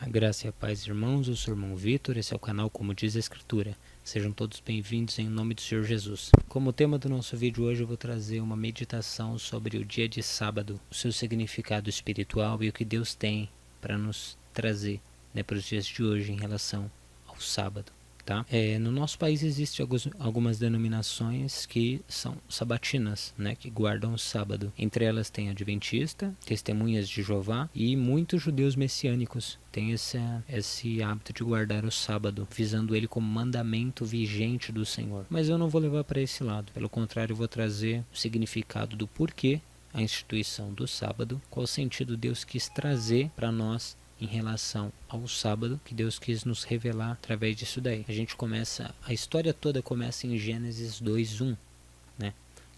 A graça e a paz, irmãos. Eu sou o irmão Vitor, esse é o canal Como Diz a Escritura. Sejam todos bem-vindos em nome do Senhor Jesus. Como tema do nosso vídeo hoje, eu vou trazer uma meditação sobre o dia de sábado, o seu significado espiritual e o que Deus tem para nos trazer, para os dias de hoje em relação ao sábado. Tá? No nosso país existem algumas denominações que são sabatinas, que guardam o sábado. Entre elas tem Adventista, Testemunhas de Jeová e muitos judeus messiânicos têm esse hábito de guardar o sábado, visando ele como mandamento vigente do Senhor. Mas eu não vou levar para esse lado, pelo contrário, eu vou trazer o significado do porquê a instituição do sábado, qual sentido Deus quis trazer para nós em relação ao sábado, que Deus quis nos revelar através disso daí. A história toda começa em Gênesis 2:1,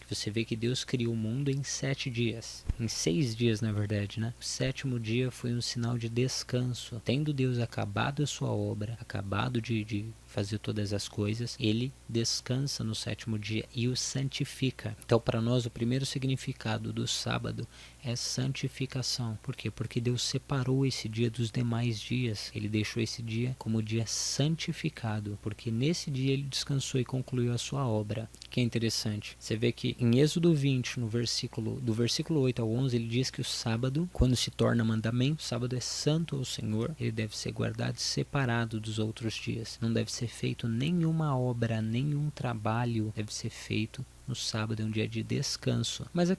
que você vê que Deus criou o mundo em 7 dias, em 6 dias na verdade, O sétimo dia foi um sinal de descanso. Tendo Deus acabado a sua obra, acabado de fazer todas as coisas, ele descansa no sétimo dia e o santifica. Então, para nós, o primeiro significado do sábado é santificação. Por quê? Porque Deus separou esse dia dos demais dias. Ele deixou esse dia como dia santificado, porque nesse dia ele descansou e concluiu a sua obra. Que é interessante. Você vê que em Êxodo 20, do versículo 8 ao 11, ele diz que o sábado, quando se torna mandamento, o sábado é santo ao Senhor, ele deve ser guardado separado dos outros dias. Não deve ser feito nenhuma obra, nenhum trabalho deve ser feito no sábado, é um dia de descanso. Mas a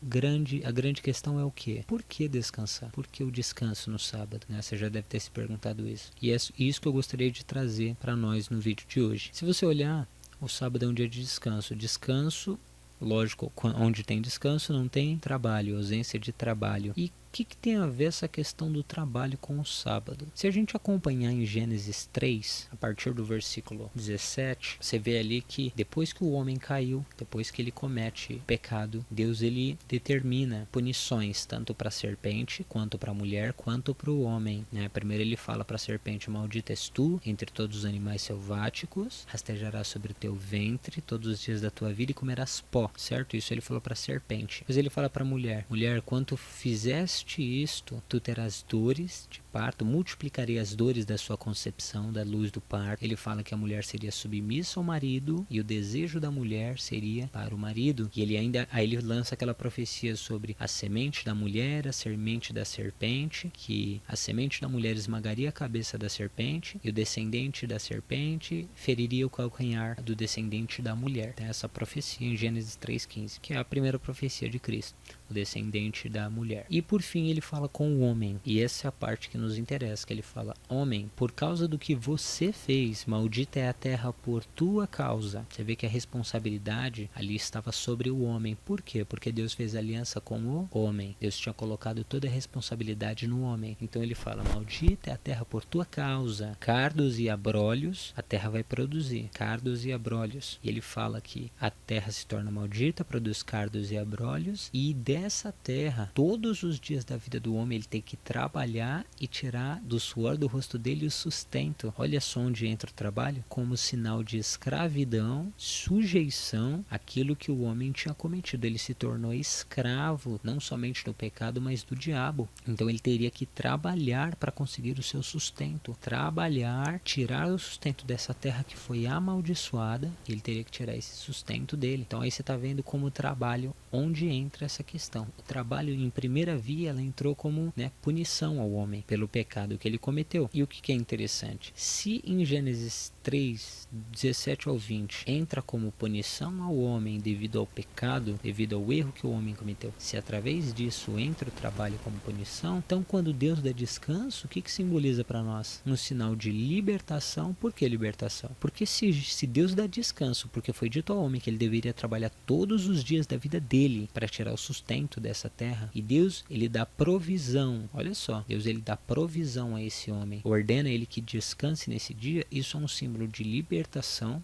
grande questão é o quê? Por que descansar? Por que o descanso no sábado? Você já deve ter se perguntado isso. E é isso que eu gostaria de trazer para nós no vídeo de hoje. Se você olhar, o sábado é um dia de descanso. Descanso, lógico, onde tem descanso não tem trabalho, ausência de trabalho. E o que tem a ver essa questão do trabalho com o sábado? Se a gente acompanhar em Gênesis 3, a partir do versículo 17, você vê ali que depois que o homem caiu, depois que ele comete pecado, Deus ele determina punições tanto para a serpente, quanto para a mulher, quanto para o homem. Primeiro ele fala para a serpente: maldita és tu entre todos os animais selváticos, rastejarás sobre o teu ventre todos os dias da tua vida e comerás pó, certo? Isso ele falou para a serpente. Depois ele fala para a mulher: mulher, quanto fizeste isto, tu terás dores de parto, multiplicarei as dores da sua concepção, da luz do parto. Ele fala que a mulher seria submissa ao marido e o desejo da mulher seria para o marido. E aí ele lança aquela profecia sobre a semente da mulher, a semente da serpente, que a semente da mulher esmagaria a cabeça da serpente e o descendente da serpente feriria o calcanhar do descendente da mulher. Tem essa profecia em Gênesis 3:15, que é a primeira profecia de Cristo, o descendente da mulher. E por fim ele fala com o homem, e essa é a parte que nos interessa, que ele fala: homem, por causa do que você fez, maldita é a terra por tua causa. Você vê que a responsabilidade ali estava sobre o homem. Por quê? Porque Deus fez aliança com o homem. Deus tinha colocado toda a responsabilidade no homem. Então ele fala: maldita é a terra por tua causa. Cardos e abrolhos a terra vai produzir. Cardos e abrolhos. E ele fala que a terra se torna maldita, produz cardos e abrolhos, e dessa terra, todos os dias da vida do homem, ele tem que trabalhar e tirar do suor do rosto dele o sustento. Olha só onde entra o trabalho, como sinal de escravidão, sujeição àquilo que o homem tinha cometido. Ele se tornou escravo, não somente do pecado, mas do diabo. Então ele teria que trabalhar para conseguir o seu sustento. Trabalhar, tirar o sustento dessa terra que foi amaldiçoada, e ele teria que tirar esse sustento dele. Então aí você está vendo como o trabalho, onde entra essa questão. O trabalho, em primeira via, ela entrou como punição ao homem pelo pecado que ele cometeu. E o que é interessante? Se em Gênesis 3, 17 ao 20 entra como punição ao homem devido ao pecado, devido ao erro que o homem cometeu, se através disso entra o trabalho como punição, então quando Deus dá descanso, o que simboliza para nós? Um sinal de libertação. Por que libertação? Porque se Deus dá descanso, porque foi dito ao homem que ele deveria trabalhar todos os dias da vida dele para tirar o sustento dessa terra, e Deus ele dá provisão. Olha só, Deus ele dá provisão a esse homem, ordena ele que descanse nesse dia. Isso é um símbolo de libertação.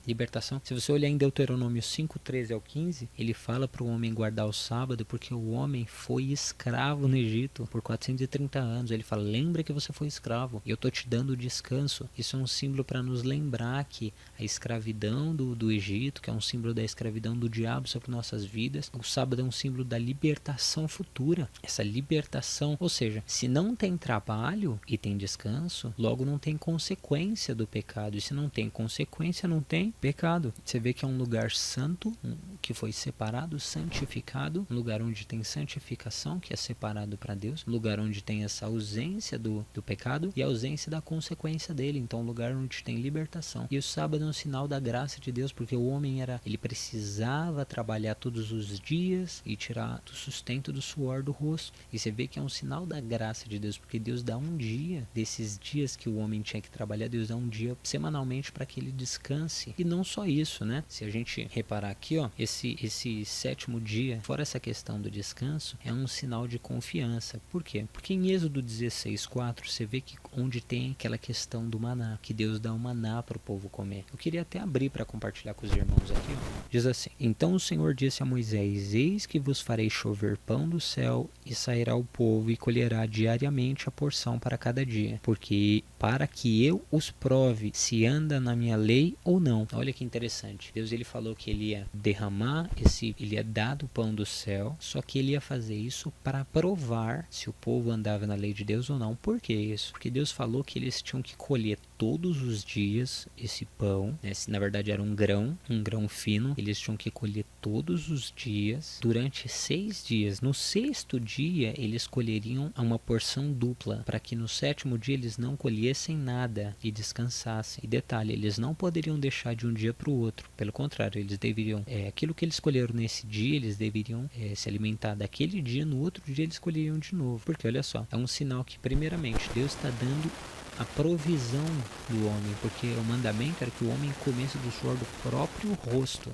Se você olhar em Deuteronômio 5:13 ao 15, ele fala para o homem guardar o sábado, porque o homem foi escravo no Egito por 430 anos. Ele fala: lembra que você foi escravo e eu estou te dando descanso. Isso é um símbolo para nos lembrar que a escravidão do Egito, que é um símbolo da escravidão do diabo sobre nossas vidas, o sábado é um símbolo da libertação libertação futura, essa libertação, ou seja, se não tem trabalho e tem descanso, logo não tem consequência do pecado, e se não tem consequência, não tem pecado. Você vê que é um lugar santo, que foi separado, santificado, um lugar onde tem santificação, que é separado para Deus, um lugar onde tem essa ausência do pecado e a ausência da consequência dele, então um lugar onde tem libertação. E o sábado é um sinal da graça de Deus, porque o homem ele precisava trabalhar todos os dias e tirar do sustento do suor do rosto, e você vê que é um sinal da graça de Deus, porque Deus dá um dia, desses dias que o homem tinha que trabalhar, Deus dá um dia semanalmente para que ele descanse. E não só isso, né? Se a gente reparar aqui, ó, esse sétimo dia, fora essa questão do descanso, é um sinal de confiança. Por quê? Porque em Êxodo 16:4 você vê que onde tem aquela questão do maná, que Deus dá um maná para o povo comer. Eu queria até abrir para compartilhar com os irmãos aqui, ó. Diz assim: então o Senhor disse a Moisés: eis que vos farei chover pão do céu, e sairá o povo e colherá diariamente a porção para cada dia, porque para que eu os prove se anda na minha lei ou não. Olha que interessante. Deus ele falou que ele ia derramar ele ia dar do pão do céu, só que ele ia fazer isso para provar se o povo andava na lei de Deus ou não. Por que isso? Porque Deus falou que eles tinham que colher todos os dias esse pão, né? Na verdade era um grão fino, eles tinham que colher todos os dias, durante 6 dias. No 6º dia eles colheriam uma porção dupla, para que no 7º dia eles não colhessem nada e descansassem. E detalhe, eles não poderiam deixar de um dia para o outro, pelo contrário, eles deveriam, aquilo que eles colheram nesse dia, eles deveriam se alimentar daquele dia, no outro dia eles colheriam de novo, porque olha só, é um sinal que primeiramente Deus está dando a provisão do homem, porque o mandamento era que o homem comesse do suor do próprio rosto.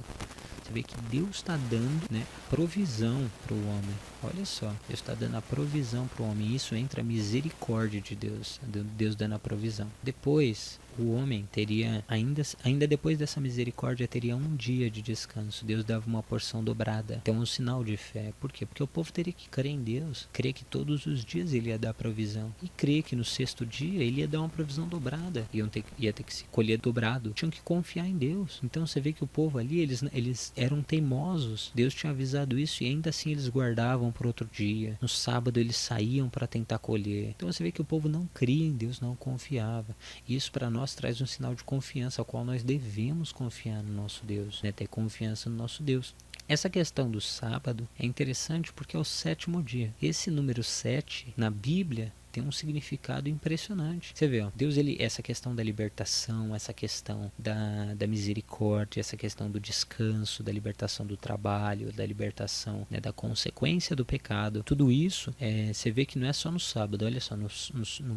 Você vê que Deus está dando, né, provisão para o homem. Olha só, Deus está dando a provisão para o homem. Isso entra a misericórdia de Deus, Deus dando a provisão. Depois, o homem teria, ainda depois dessa misericórdia, teria um dia de descanso. Deus dava uma porção dobrada. Então é um sinal de fé. Por quê? Porque o povo teria que crer em Deus, crer que todos os dias ele ia dar provisão, e crer que no 6º dia ele ia dar uma provisão dobrada. Ia ter que se colher dobrado. Tinham que confiar em Deus. Então você vê que o povo ali, eles eram teimosos. Deus tinha avisado isso e ainda assim eles guardavam para outro dia. No sábado eles saíam para tentar colher. Então você vê que o povo não cria em Deus, não confiava. E isso para nós traz um sinal de confiança, ao qual nós devemos confiar no nosso Deus, né? Ter confiança no nosso Deus. Essa questão do sábado é interessante porque é o 7º dia. Esse número 7 na Bíblia tem um significado impressionante. Você vê, ó, Deus, essa questão da libertação, essa questão da misericórdia, essa questão do descanso, da libertação do trabalho, da libertação, né, da consequência do pecado, tudo isso, você vê que não é só no sábado. Olha só,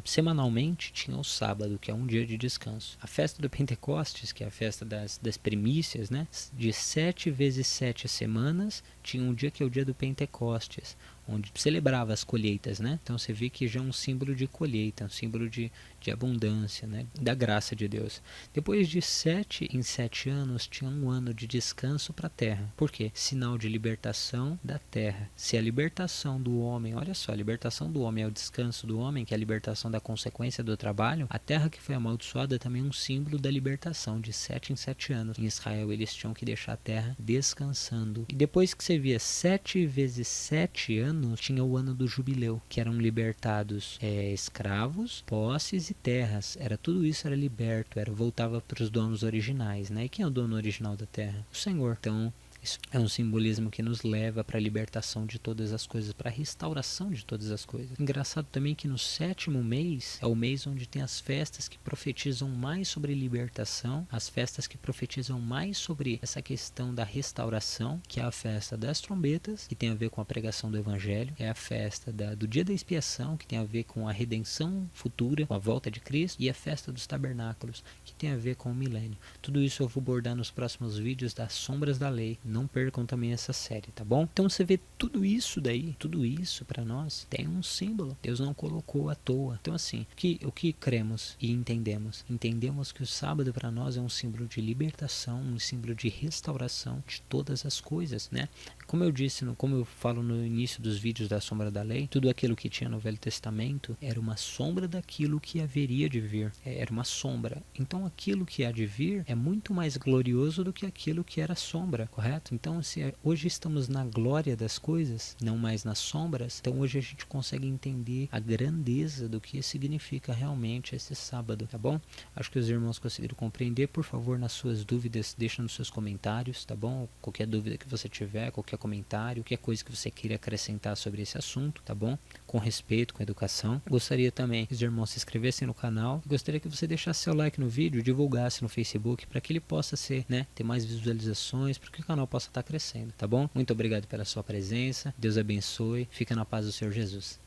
semanalmente tinha o sábado, que é um dia de descanso. A festa do Pentecostes, que é a festa das primícias, né, de 7 vezes 7 semanas, tinha um dia que é o dia do Pentecostes, onde celebrava as colheitas, né? Então você vê que já é um símbolo de colheita, um símbolo de abundância, né? Da graça de Deus. Depois de 7 em 7 anos, tinha um ano de descanso para a terra. Por quê? Sinal de libertação da terra. Se a libertação do homem, olha só, a libertação do homem é o descanso do homem, que é a libertação da consequência do trabalho, a terra que foi amaldiçoada também é um símbolo da libertação, de 7 em 7 anos. Em Israel eles tinham que deixar a terra descansando. E depois que você via 7 vezes 7 anos, tinha o ano do jubileu, que eram libertados escravos, posses e terras. Tudo isso era liberto, voltava para os donos originais, né? E quem é o dono original da terra? O Senhor. Então isso é um simbolismo que nos leva para a libertação de todas as coisas, para a restauração de todas as coisas. Engraçado também que no 7º mês é o mês onde tem as festas que profetizam mais sobre libertação, as festas que profetizam mais sobre essa questão da restauração, que é a festa das trombetas, que tem a ver com a pregação do evangelho, é a festa do dia da expiação, que tem a ver com a redenção futura, com a volta de Cristo, e a festa dos tabernáculos, que tem a ver com o milênio. Tudo isso eu vou abordar nos próximos vídeos das sombras da lei. Não percam também essa série, tá bom? Então você vê tudo isso daí, tudo isso para nós tem um símbolo. Deus não colocou à toa. Então assim, o que cremos e entendemos? Entendemos que o sábado para nós é um símbolo de libertação, um símbolo de restauração de todas as coisas, né? Como eu disse, como eu falo no início dos vídeos da sombra da lei, tudo aquilo que tinha no Velho Testamento era uma sombra daquilo que haveria de vir. Era uma sombra. Então aquilo que há de vir é muito mais glorioso do que aquilo que era sombra, correto? Então se hoje estamos na glória das coisas, não mais nas sombras, então hoje a gente consegue entender a grandeza do que significa realmente esse sábado, tá bom? Acho que os irmãos conseguiram compreender. Por favor, nas suas dúvidas, deixa nos seus comentários, tá bom? Qualquer dúvida que você tiver, qualquer comentário, qualquer coisa que você queira acrescentar sobre esse assunto, tá bom? Com respeito, com educação. Gostaria também que os irmãos se inscrevessem no canal. Gostaria que você deixasse seu like no vídeo, divulgasse no Facebook, para que ele possa ser, ter mais visualizações, para que o canal possa estar crescendo, tá bom? Muito obrigado pela sua presença. Deus abençoe. Fica na paz do Senhor Jesus.